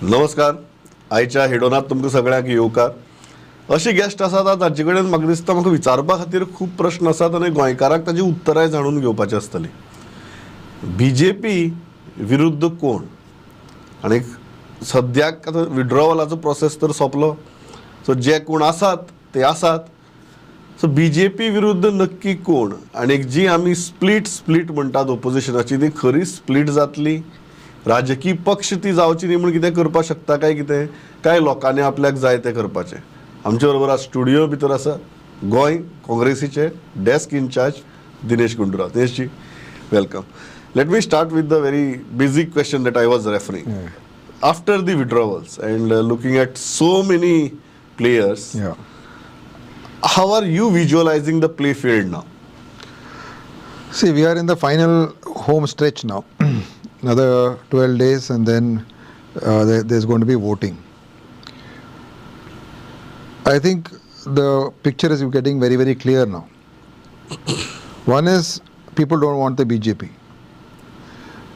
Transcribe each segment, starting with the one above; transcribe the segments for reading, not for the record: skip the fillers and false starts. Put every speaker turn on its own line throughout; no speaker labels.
नमस्कार. आयच्या हिडोनात तुमकां सगळ्यांक येवकार. अशी गेस्ट आसात आज ताचे कडेन म्हाका दिसता म्हाका विचारपा खातीर खूब प्रश्न आसात आनी गोंयकारांक ताजी उत्तराय जाणून घेवपाची आसतली. BJP विरुद्ध कोण? आनी सद्याक आतां विड्रॉवलाचो प्रोसेस तर सोंपलो, सो जे कोण आसात ते आसात. सो BJP विरुद्ध नक्की कोण? आनी जी आमी स्प्लीट म्हणटात ओपोजिशनाची, ती खरी स्प्लीट जातली? राजकीय पक्ष ती जावची न्ही म्हूण कितें करपाक शकता काय लोकांनी आपल्याक जाय तें करपाचें? आमचे बरोबर आज स्टुडियो भितर आसा गोंय काँग्रेसीचे desk in charge Dinesh Gundu Rao. दिनेशजी, welcome. Let me start with the very basic question that I was referring. After the withdrawals and looking at so many players, how are you visualizing the play field now?
See, we are in the final home stretch now. Another 12 days and then there's going to be voting. I think the picture is getting very, very clear now. One is people don't want the BJP.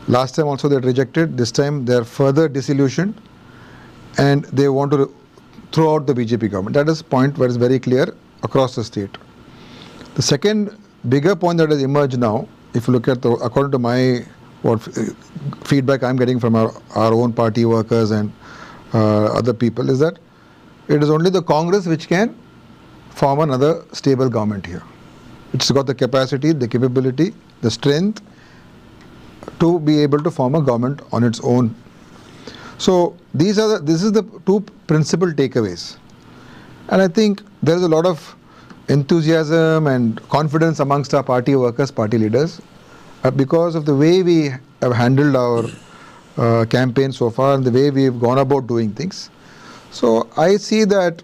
Last time also they had rejected. This time they are further disillusioned and they want to throw out the BJP government. That is point where it's very clear across the state. The second bigger point that has emerged now, if you look at according to my feedback I'm getting from our own party workers and other people, is that it is only the Congress which can form another stable government here. It's got the capacity, the capability, the strength to be able to form a government on its own. So this is the two principal takeaways. And I think there is a lot of enthusiasm and confidence amongst our party workers, party leaders, because of the way we have handled our campaign so far and the way we have gone about doing things. So I see that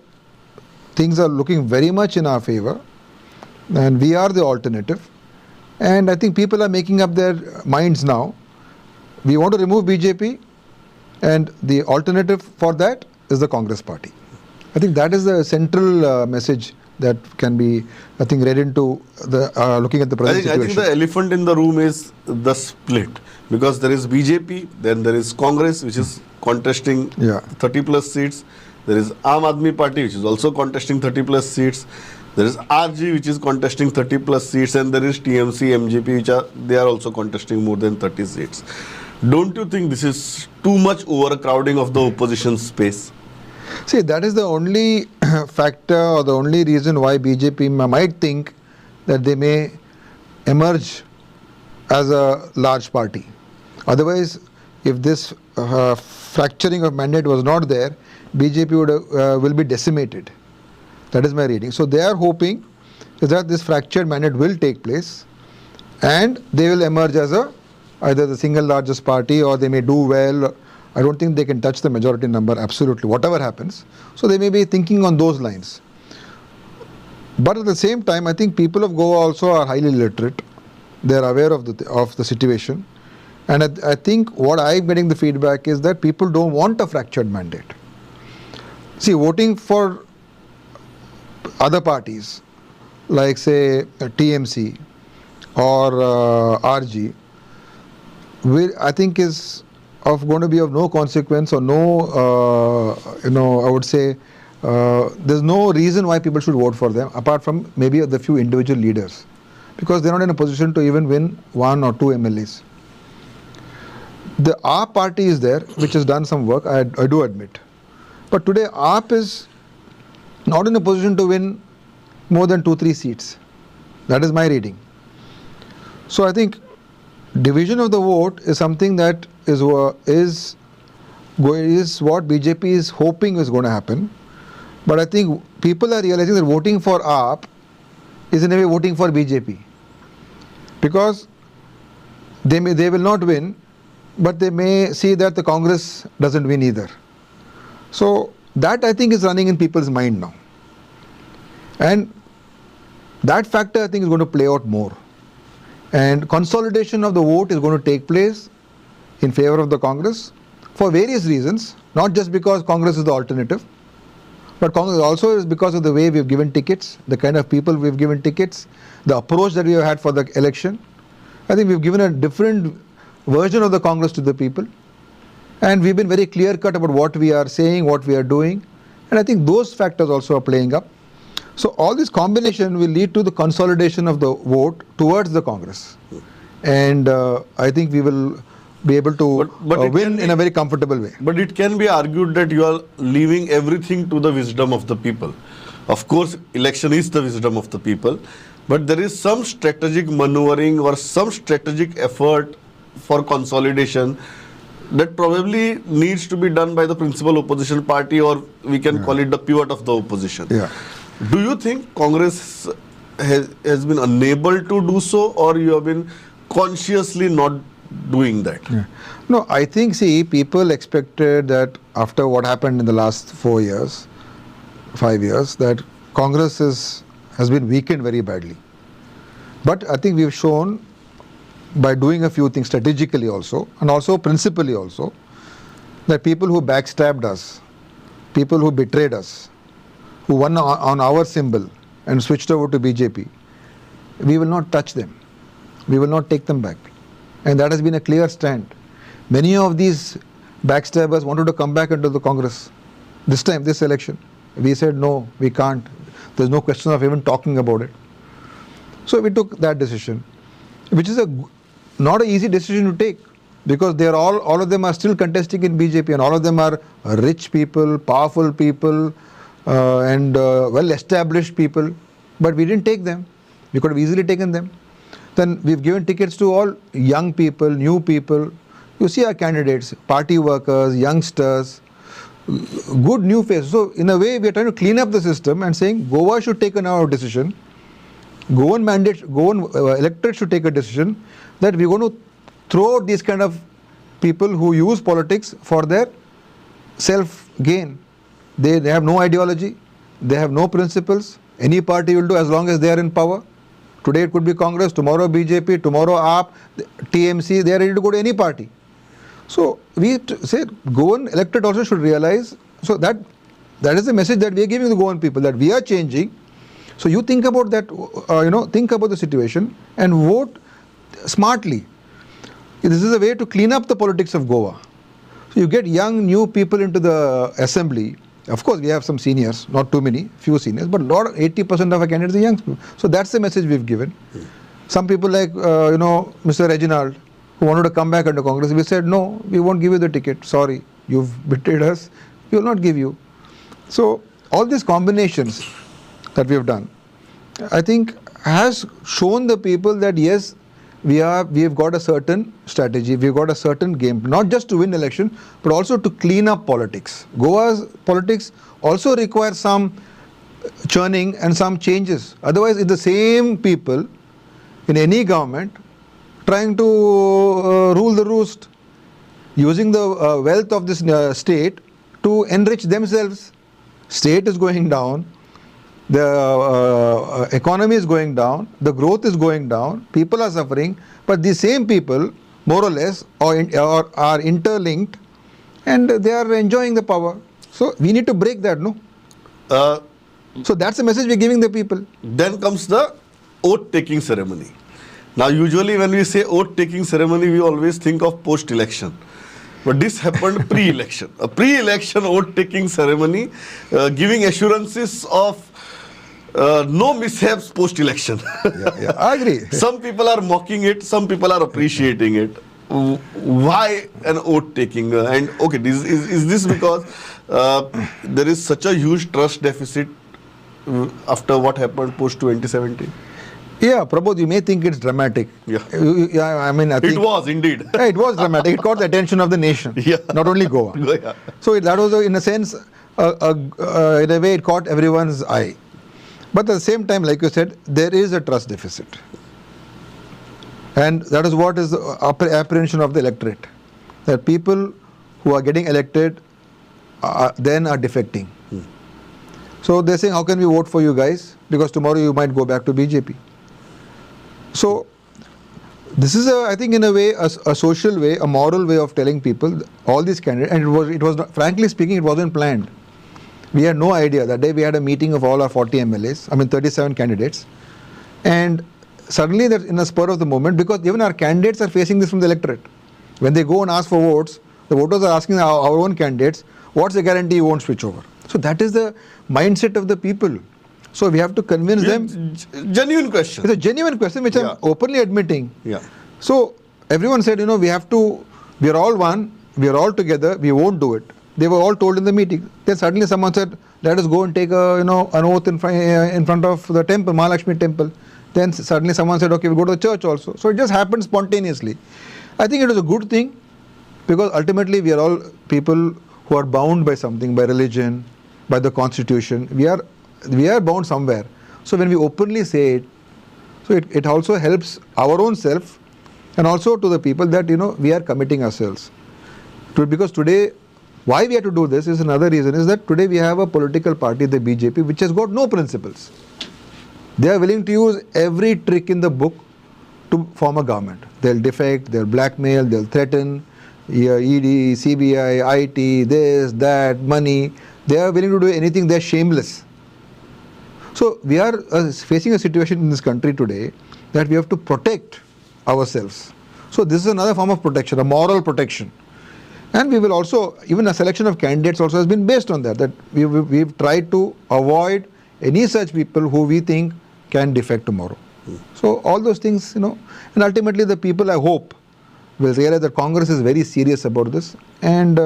things are looking very much in our favor and we are the alternative. And I think people are making up their minds now. We want to remove BJP and the alternative for that is the Congress party. I think that is the central message that can be, I think, read into the looking at the present situation.
I think the elephant in the room is the split, because there is BJP, then there is Congress, which is contesting 30 plus seats. There is Aam Aadmi Party, which is also contesting 30 plus seats. There is RG, which is contesting 30 plus seats, and there is TMC, MGP, they are also contesting more than 30 seats. Don't you think this is too much overcrowding of the opposition space?
See, that is the only factor or the only reason why BJP might think that they may emerge as a large party. Otherwise, if this fracturing of mandate was not there, BJP will be decimated. That is my reading. So they are hoping that this fractured mandate will take place and they will emerge as either the single largest party or they may do well. I don't think they can touch the majority number, absolutely, whatever happens. So they may be thinking on those lines. But at the same time, I think people of Goa also are highly literate. They are aware of the situation. And I think what I'm getting the feedback is that people don't want a fractured mandate. See, voting for other parties like say TMC or RG, I think is going to be of no consequence or no, I would say there's no reason why people should vote for them apart from maybe the few individual leaders, because they're not in a position to even win 1 or 2 MLAs. The AAP party is there, which has done some work, I do admit. But today AAP is not in a position to win more than 2-3 seats. That is my reading. So I think division of the vote is something that is what BJP is hoping is going to happen. But I think people are realizing that voting for AAP is in a way voting for BJP. Because they will not win, but they may see that the Congress doesn't win either. So that I think is running in people's mind now. And that factor I think is going to play out more. And consolidation of the vote is going to take place in favor of the Congress for various reasons, not just because Congress is the alternative, but Congress also is because of the way we've given tickets, the kind of people we've given tickets, the approach that we have had for the election. I think we've given a different version of the Congress to the people. And we've been very clear cut about what we are saying, what we are doing. And I think those factors also are playing up. So all this combination will lead to the consolidation of the vote towards the Congress. And I think we will be able to
But it
win
can
in
be-
a very comfortable way.
But it can be argued that you are leaving everything to the wisdom of the people. Of course, election is the wisdom of the people, but there is some strategic maneuvering or some strategic effort for consolidation that probably needs to be done by the principal opposition party, or we can call it the pivot of the opposition.
Yeah.
Do you think Congress has been unable to do so, or you have been consciously not doing that?
Yeah. No, I think, see, people expected that after what happened in the last 4 years, 5 years, that Congress has been weakened very badly. But I think we've shown by doing a few things strategically also, and also principally also, that people who backstabbed us, people who betrayed us, who won on our symbol and switched over to BJP, we will not touch them. We will not take them back. And that has been a clear stand. Many of these backstabbers wanted to come back into the Congress this time, this election. We said no, we can't. There's no question of even talking about it. So we took that decision, which is not an easy decision to take, because they are all of them are still contesting in BJP, and all of them are rich people, powerful people, and well-established people. But we didn't take them. We could have easily taken them. Then we've given tickets to all young people, new people. You see our candidates, party workers, youngsters, good new faces. So in a way, we are trying to clean up the system and saying Goa should take a decision. Goan electorate should take a decision that we're going to throw out these kind of people who use politics for their self-gain. They have no ideology, they have no principles. Any party will do as long as they are in power. Today it could be Congress, tomorrow BJP, tomorrow AAP, TMC, they are ready to go to any party. So we say Goan electorate also should realize, so that is the message that we are giving the Goan people, that we are changing. So you think about that, think about the situation and vote smartly. This is a way to clean up the politics of Goa. So you get young, new people into the assembly. Of course, we have some seniors, not too many, few seniors, but 80% of our candidates are young people. So that's the message we've given. Some people like, Mr. Reginald, who wanted to come back into Congress, we said, no, we won't give you the ticket. Sorry, you've betrayed us. We will not give you. So all these combinations that we have done, I think has shown the people that yes, we have got a certain strategy, we've got a certain game, not just to win election, but also to clean up politics. Goa's politics also requires some churning and some changes. Otherwise, it's the same people in any government trying to rule the roost, using the wealth of this state to enrich themselves. State is going down, the economy is going down, the growth is going down, people are suffering, but these same people, more or less, are interlinked, and they are enjoying the power. So we need to break that, no? So that's the message we're giving the people.
Then comes the oath-taking ceremony. Now, usually when we say oath-taking ceremony, we always think of post-election. But this happened pre-election. A pre-election oath-taking ceremony, giving assurances of no mishaps post-election.
Yeah, I agree.
Some people are mocking it, some people are appreciating it. Why an oath-taking? And okay, is this because there is such a huge trust deficit after what happened post-2017?
Yeah, Prabodh, you may think it's dramatic.
Yeah.
I mean, I think
It was indeed.
Yeah, it was dramatic. It caught the attention of the nation,
Yeah.
not only Goa.
Yeah.
So that was, in a sense, in a way, it caught everyone's eye. But at the same time, like you said, there is a trust deficit. And that is what is the apprehension of the electorate. That people who are getting elected then are defecting. So they're saying, how can we vote for you guys? Because tomorrow you might go back to BJP. So this is, I think, in a way, a social way, a moral way of telling people, all these candidates, and it was not, frankly speaking, it wasn't planned. We had no idea. That day we had a meeting of all our 40 MLAs, 37 candidates, and suddenly that in a spur of the moment, because even our candidates are facing this from the electorate. When they go and ask for votes, The voters are asking our own candidates, what's the guarantee you won't switch over? So that is the mindset of the people. So we have to convince them.
Genuine question.
It's a genuine question which I'm openly admitting.
Yeah.
So everyone said, we are all one, we are all together, we won't do it. They were all told in the meeting. Then suddenly someone said, let us go and take an oath in front of the temple, Mahalakshmi temple. Then suddenly someone said, okay, we'll go to the church also. So it just happened spontaneously. I think it was a good thing because ultimately we are all people who are bound by something, by religion, by the constitution. We are bound somewhere. So when we openly say it, so it also helps our own self and also to the people that, we are committing ourselves. Because today, why we have to do this is another reason, is that today we have a political party, the BJP, which has got no principles. They are willing to use every trick in the book to form a government. They'll defect, they'll blackmail, they'll threaten, ED, CBI, IT, this, that, money. They are willing to do anything, they're shameless. So we are facing a situation in this country today that we have to protect ourselves. So this is another form of protection, a moral protection. And we will also, even a selection of candidates also has been based on that we've tried to avoid any such people who we think can defect tomorrow. So all those things, and ultimately the people, I hope, will realize that Congress is very serious about this and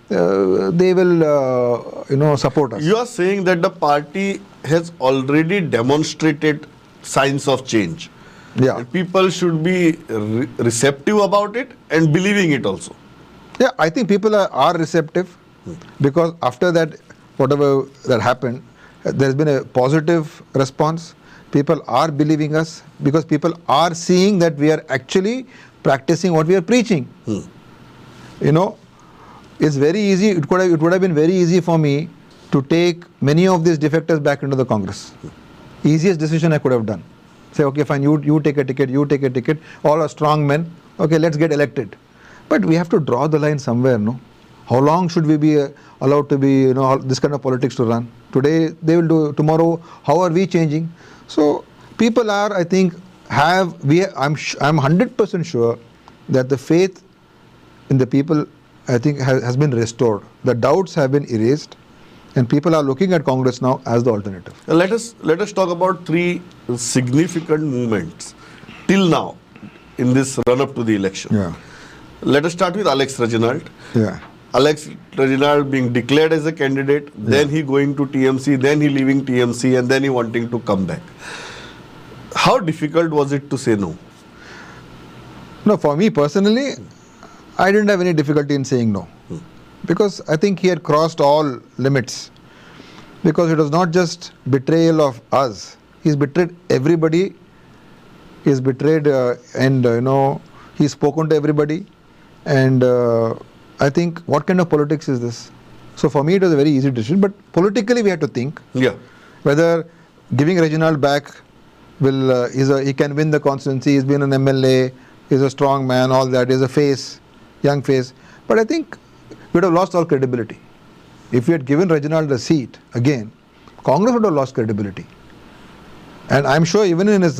they will, support us.
You are saying that the party has already demonstrated signs of change.
Yeah.
And people should be receptive about it and believing it also.
Yeah, I think people are receptive because after that, whatever that happened, there's been a positive response. People are believing us because people are seeing that we are actually practicing what we are preaching. It's very easy. It would have been very easy for me to take many of these defectors back into the Congress. Easiest decision I could have done. Say, okay, fine, you take a ticket, all are strong men. Okay, let's get elected. But we have to draw the line somewhere, no? How long should we be allowed to be, this kind of politics to run? Today they will do, tomorrow how are we changing? So people are, I think, I'm 100% sure that the faith in the people, I think, has been restored. The doubts have been erased and people are looking at Congress now as the alternative.
Let us talk about three significant movements till now in this run-up to the election.
Yeah.
Let us start with Alex Reginald.
Yeah.
Alex Reginald being declared as a candidate, then he going to TMC, then he leaving TMC, and then he wanting to come back. How difficult was it to say no?
No, for me personally, I didn't have any difficulty in saying no. Because I think he had crossed all limits. Because it was not just betrayal of us. He's betrayed everybody. He's betrayed he's spoken to everybody. And I think, what kind of politics is this? So for me, it was a very easy decision. But politically, we had to think whether giving Reginald back he can win the constituency. He's been an MLA. He's a strong man. All that. He's a face, young face. But I think we would have lost all credibility. If we had given Reginald a seat again, Congress would have lost credibility. And I'm sure even in his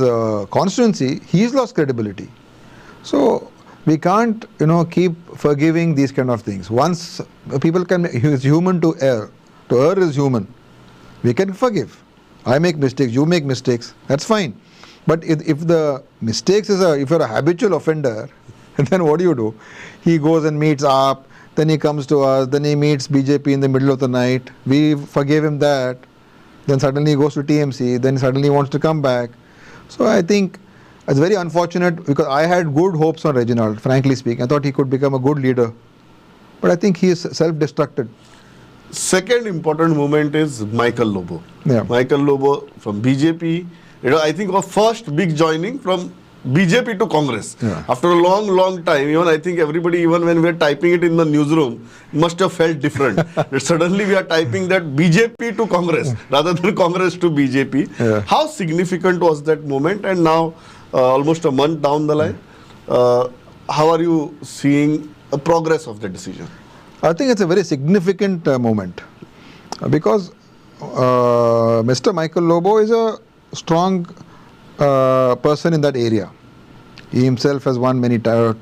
constituency, he's lost credibility. So we can't, keep forgiving these kind of things. Once people it's human to err. To err is human. We can forgive. I make mistakes, you make mistakes, that's fine. But if the mistakes if you're a habitual offender, then what do? He goes and meets up, then he comes to us, then he meets BJP in the middle of the night. We forgave him that. Then suddenly he goes to TMC, then suddenly he wants to come back. So I think it's very unfortunate because I had good hopes on Reginald, frankly speaking. I thought he could become a good leader. But I think he is self-destructed.
Second important movement is Michael Lobo.
Yeah.
Michael Lobo from BJP. I think our first big joining from BJP to Congress.
Yeah.
After a long time, I think everybody, even when we are typing it in the newsroom, must have felt different. That suddenly we are typing that BJP to Congress rather than Congress to BJP.
Yeah.
How significant was that moment? And now, almost a month down the line, how are you seeing the progress of the decision?
I think it's a very significant moment because Mr. Michael Lobo is a strong person in that area. He himself has won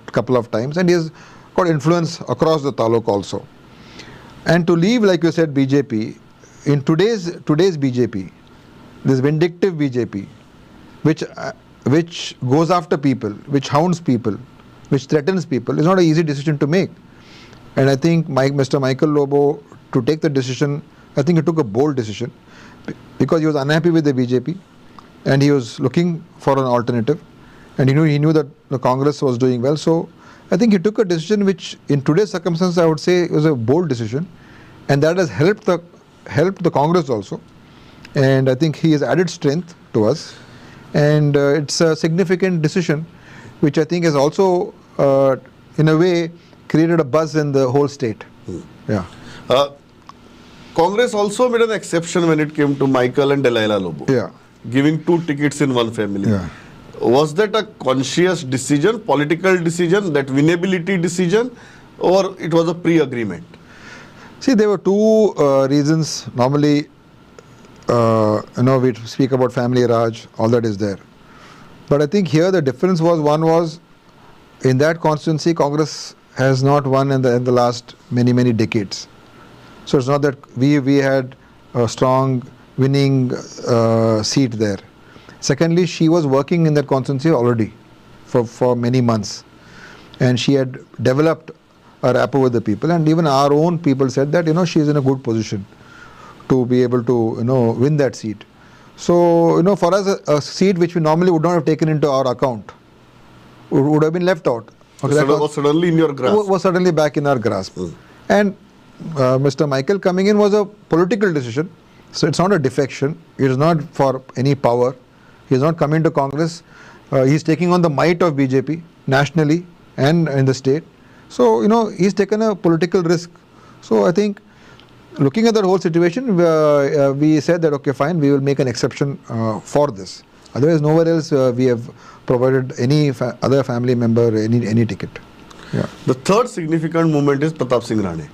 couple of times and he has got influence across the taluk also. And to leave, like you said, BJP, in today's BJP, this vindictive BJP, which goes after people, which hounds people, which threatens people, is not an easy decision to make. And I think Mr. Michael Lobo, to take the decision, I think he took a bold decision because he was unhappy with the BJP and he was looking for an alternative, and he knew that the Congress was doing well. So I think he took a decision which, in today's circumstances, I would say was a bold decision, and that has helped the Congress also. And I think he has added strength to us, and it's a significant decision, which I think has also, in a way, created a buzz in the whole state. Yeah.
Congress also made an exception when it came to Michael and Delilah Lobo.
Yeah.
Giving 2 tickets in one family.
Yeah.
Was that a conscious decision, political decision, that winnability decision, or it was a pre-agreement?
See, there were 2 reasons. Normally, we speak about family Raj, all that is there. But I think here the difference was, one was, in that constituency, Congress has not won in the last many decades. So it's not that we had a strong winning seat there. Secondly, she was working in that constituency already for many months, and she had developed a rapport with the people, and even our own people said that she is in a good position to be able to win that seat. So for us, a seat which we normally would not have taken into our account would have been left out.
Okay, that was suddenly in your grasp.
Was suddenly back in our grasp. And Mr. Michael coming in was a political decision. So it's not a defection. It is not for any power. He is not coming to Congress. He is taking on the might of BJP nationally and in the state. So, he's taken a political risk. So I think, looking at that whole situation, we said that, okay, fine, we will make an exception for this. Otherwise, nowhere else we have provided any other family member any ticket. Yeah.
The third significant movement is Pratap Singh Rane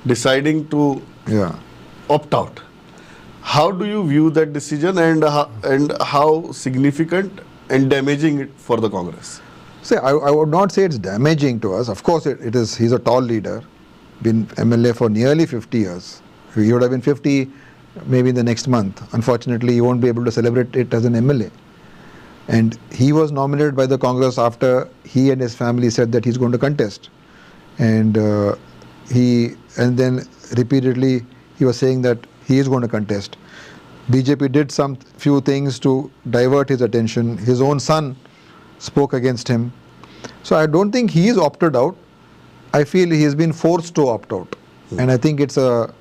deciding to opt out. How do you view that decision, and how significant and damaging it for the Congress?
See, I would not say it's damaging to us. Of course, it is. He's a tall leader, been MLA for nearly 50 years. He would have been 50 maybe in the next month. Unfortunately, he won't be able to celebrate it as an MLA. And he was nominated by the Congress after he and his family said that he's going to contest. And then repeatedly he was saying that he is going to contest. BJP did some few things to divert his attention. His own son spoke against him. So I don't think he is opted out. I feel he has been forced to opt out. And I think it's not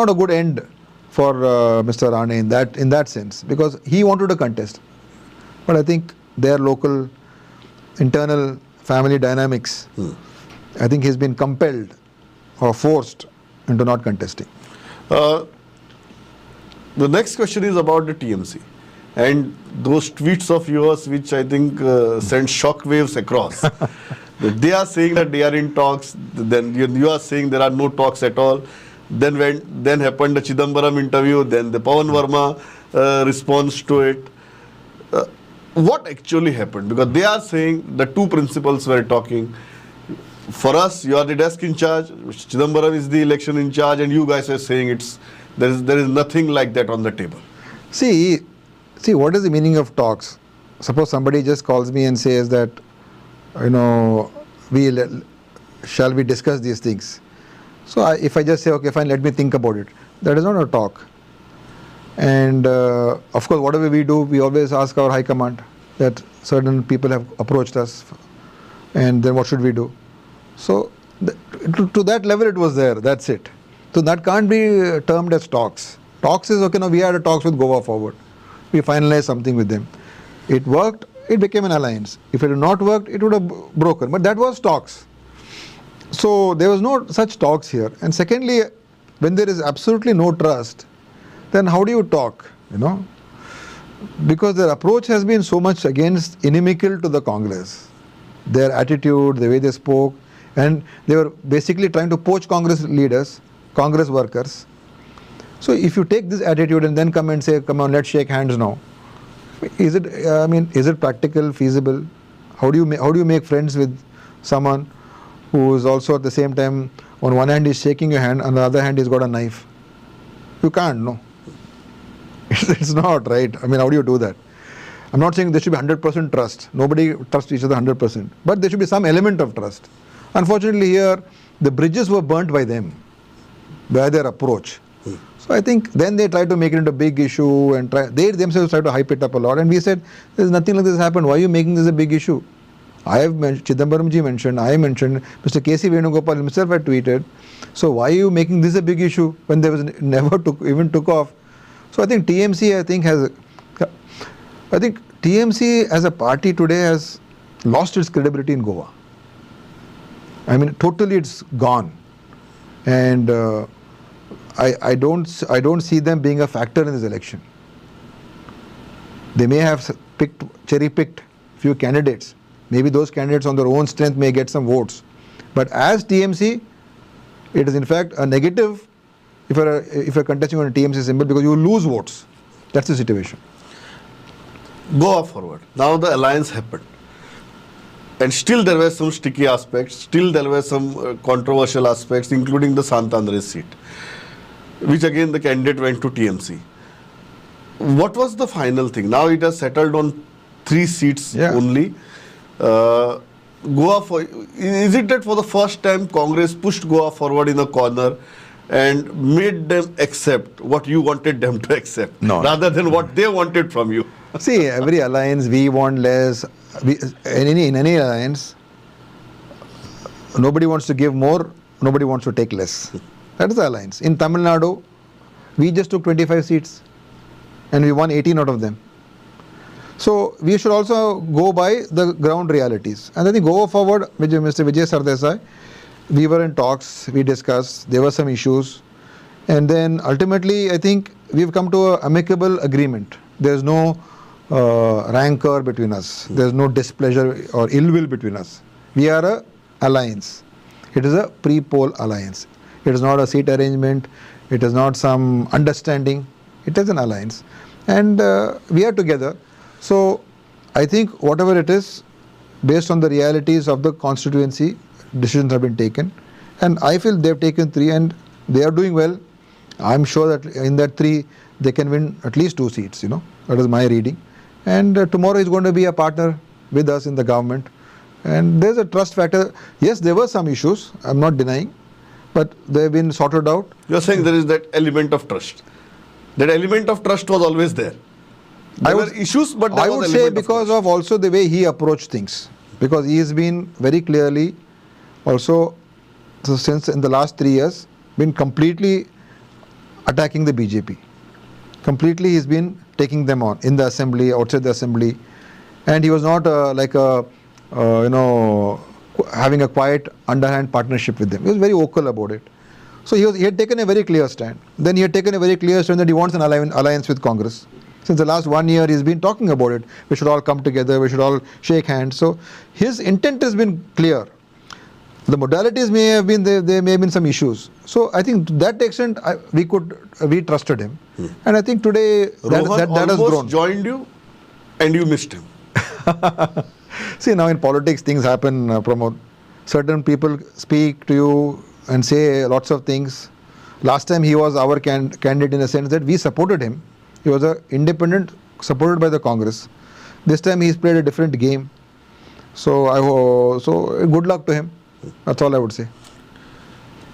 a good end for Mr. Rane in that sense, because he wanted to contest. But I think their local internal family dynamics, I think he's been compelled or forced into not contesting.
The next question is about the TMC and those tweets of yours, which I think sent shockwaves across. They are saying that they are in talks, then you are saying there are no talks at all. Then happened the Chidambaram interview, then the Pawan Verma response to it. What actually happened? Because they are saying the 2 principals were talking. For us, you are the desk in charge, Chidambaram is the election in charge, and you guys are saying there is nothing like that on the table. See,
what is the meaning of talks? Suppose somebody just calls me and says that, shall we discuss these things? So if I just say, okay, fine, let me think about it, that is not a talk. And of course, whatever we do, we always ask our high command that certain people have approached us, and then what should we do? So to that level it was there, that's it. So that can't be termed as talks. Talks is, okay, we had a talks with Goa Forward. We finalized something with them. It worked, it became an alliance. If it had not worked, it would have broken. But that was talks. So there was no such talks here. And secondly, when there is absolutely no trust, then how do you talk, Because their approach has been so much inimical to the Congress. Their attitude, the way they spoke, and they were basically trying to poach Congress leaders, Congress workers. So if you take this attitude and then come and say, come on, let's shake hands now. Is it practical, feasible? How do you make friends with someone who is also at the same time, on one hand he's shaking your hand, on the other hand he's got a knife. You can't, no. It's not right. I mean, how do you do that? I'm not saying there should be 100% trust. Nobody trusts each other 100%. But there should be some element of trust. Unfortunately here, the bridges were burnt by them, by their approach. So I think then they try to make it into a big issue and they themselves try to hype it up a lot. And we said, there's nothing like this happened. Why are you making this a big issue? I have mentioned, Chidambaram ji mentioned, I mentioned, Mr. K.C. Venugopal himself had tweeted. So why are you making this a big issue when there was never even took off? So I think TMC, TMC as a party today has lost its credibility in Goa. I mean, totally it's gone. And I don't see them being a factor in this election. They may have cherry-picked few candidates. Maybe those candidates on their own strength may get some votes. But as TMC, it is in fact a negative if you're contesting on a TMC symbol, because you lose votes. That's the situation.
Goa Forward. Now the alliance happened. And still there were some sticky aspects, still there were some controversial aspects, including the Sant Andres seat, which again the candidate went to TMC. What was the final thing? Now it has settled on 3 seats only. Is it that for the first time Congress pushed Goa Forward in a corner and made them accept what you wanted them to accept, rather than what they wanted from you?
See, every alliance, we want less. In any alliance, nobody wants to give more, nobody wants to take less. That is the alliance. In Tamil Nadu, we just took 25 seats and we won 18 out of them. So we should also go by the ground realities. And I think Goa Forward, Mr. Vijay Sardesai, we were in talks, we discussed, there were some issues. And then ultimately, I think we've come to an amicable agreement. There's no rancor between us. There's no displeasure or ill will between us. We are an alliance. It is a pre-poll alliance. It is not a seat arrangement. It is not some understanding. It is an alliance. And we are together. So I think whatever it is, based on the realities of the constituency, decisions have been taken. And I feel they've taken 3 and they are doing well. I'm sure that in that 3, they can win at least 2 seats, That is my reading. And tomorrow is going to be a partner with us in the government. And there's a trust factor. Yes, there were some issues, I'm not denying, but they've been sorted out.
You're saying there is that element of trust. That element of trust was always there. There were issues, but there
I
was
would
element
say because of also the way he approached things. Because he has been very clearly also, since in the last 3 years, been completely attacking the BJP. Completely he's been taking them on in the assembly, outside the assembly. And he was not having a quiet underhand partnership with them. He was very vocal about it. So he had taken a very clear stand. Then he had taken a very clear stand that he wants an alliance with Congress. Since the last 1 year, he's been talking about it. We should all come together. We should all shake hands. So his intent has been clear. The modalities may have been, there may have been some issues. So I think to that extent, we trusted him. And I think today that has grown.
Rohan joined you and you missed him.
See, now in politics, things happen, Pramod. Certain people speak to you and say lots of things. Last time he was our candidate in the sense that we supported him. He was an independent supported by the Congress. This time he's played a different game. So good luck to him. That's all I would say.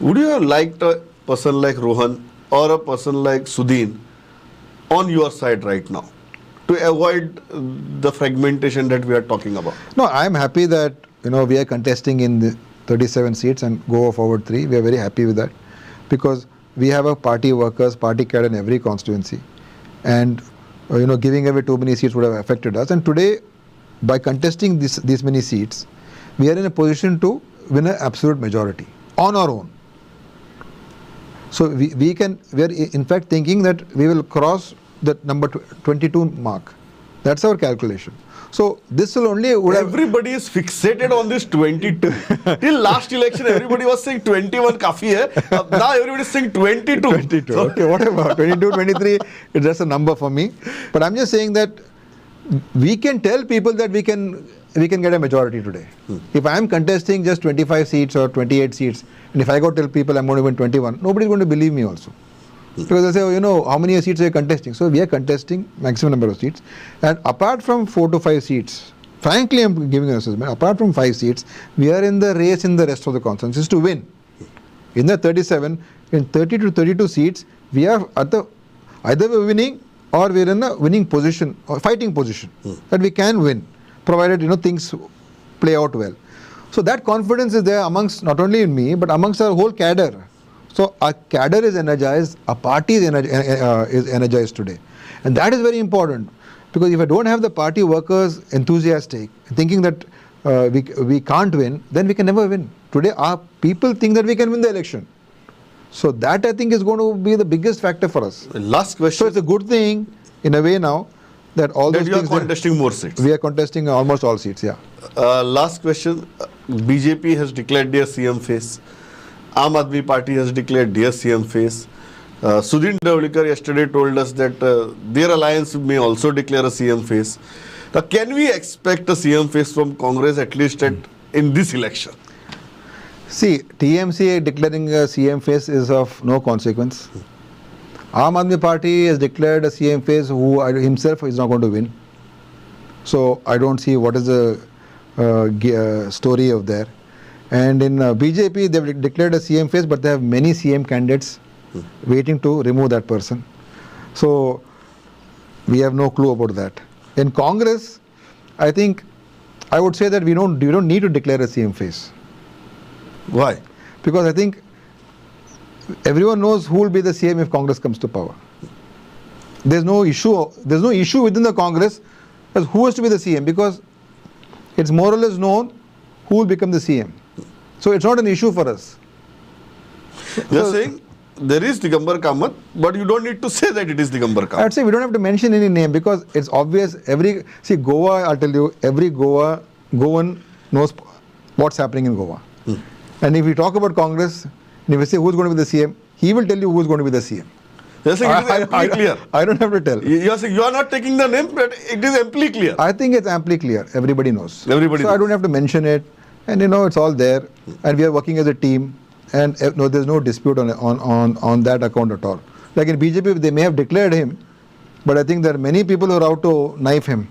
Would you have liked a person like Rohan or a person like Sudhin on your side right now to avoid the fragmentation that we are talking about?
No, I'm happy that we are contesting in the 37 seats and Goa Forward 3. We are very happy with that because we have a party workers, party cadre in every constituency. And giving away too many seats would have affected us. And today, by contesting these many seats, we are in a position to win an absolute majority on our own. So we are in fact thinking that we will cross that number 22 mark. That's our calculation. So this will only
everybody is fixated on this 22. Till last election, everybody was saying 21 kafi hai. Now everybody is saying 22.
22. Okay, whatever. 22, 23, it's just a number for me. But I'm just saying that we can tell people that we can we can get a majority today. If I am contesting just 25 seats or 28 seats, and if I go tell people I'm going to win 21, nobody's going to believe me also. Because they say, oh, you know, how many seats are you contesting? So we are contesting maximum number of seats. And apart from 4 to 5 seats, frankly, I'm giving an assessment, apart from 5 seats, we are in the race in the rest of the constituencies to win. In the 37, in 30 to 32 seats, we are at the, either we're winning or we're in a winning position or fighting position that we can win, provided, you know, things play out well. So that confidence is there amongst not only in me, but amongst our whole cadre. So our cadre is energized, our party is energized today. And that is very important, because if I don't have the party workers enthusiastic, thinking that we can't win, then we can never win. Today our people think that we can win the election. So that, I think, is going to be the biggest factor for us.
Last question.
So it's a good thing in a way now that all those
that you are
things
contesting more seats.
we are contesting almost all seats, yeah.
Last question. BJP has declared their CM face. Aam Aadmi Party has declared their CM face. Sudhin Davlikar yesterday told us that their alliance may also declare a CM face. Now, can we expect a CM face from Congress at least in this election?
See, TMC declaring a CM face is of no consequence. Aam Aadmi Party has declared a CM face who himself is not going to win. So I don't see what is the story of there. And in BJP, they've declared a CM face, but they have many CM candidates waiting to remove that person. So we have no clue about that. In Congress, I think I would say that we don't need to declare a CM face.
Why?
Because I think everyone knows who will be the CM if Congress comes to power. There's no issue within the Congress as who has to be the CM, because it's more or less known who will become the CM. So it's not an issue for us.
You're saying there is Digambar Kamath, but you don't need to say that it is Digambar Kamath.
I'd say we don't have to mention any name, because it's obvious. Goa, I'll tell you, every Goan knows what's happening in Goa. And if we talk about Congress, and if we say who's going to be the CM, he will tell you who's going to be the CM.
You're saying it is amply clear.
I don't have to tell.
You're saying you are not taking the name, but it is amply clear.
I think it's amply clear. Everybody knows.
Everybody knows.
I don't have to mention it. And you know, it's all there. And we are working as a team. And no, there's no dispute on that account at all. Like in BJP, they may have declared him, but I think there are many people who are out to knife him.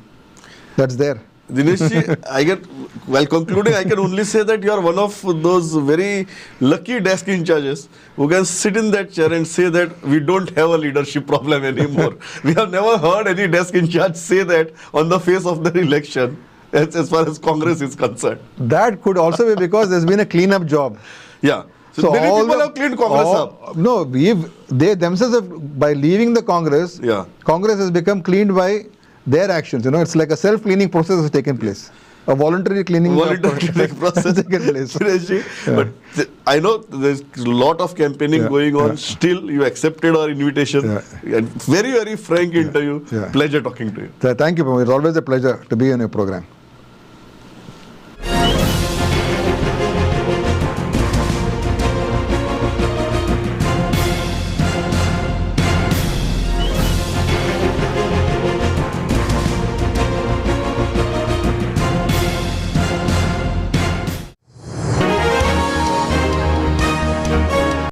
That's there.
Dinesh, while concluding, I can only say that you are one of those very lucky desk in charges who can sit in that chair and say that we don't have a leadership problem anymore. We have never heard any desk in charge say that on the face of the election, as far as Congress is concerned.
That could also be because there's been a cleanup job.
Yeah. So many people have cleaned Congress up.
No, they themselves have, by leaving the Congress, Congress has become cleaned by their actions. You know, it's like a self-cleaning process has taken place. A voluntary cleaning process has taken place.
But I know there's a lot of campaigning going on. Still, you accepted our invitation. And very, very frank interview. Pleasure talking to you.
Thank you, Pramod. It's always a pleasure to be on your program.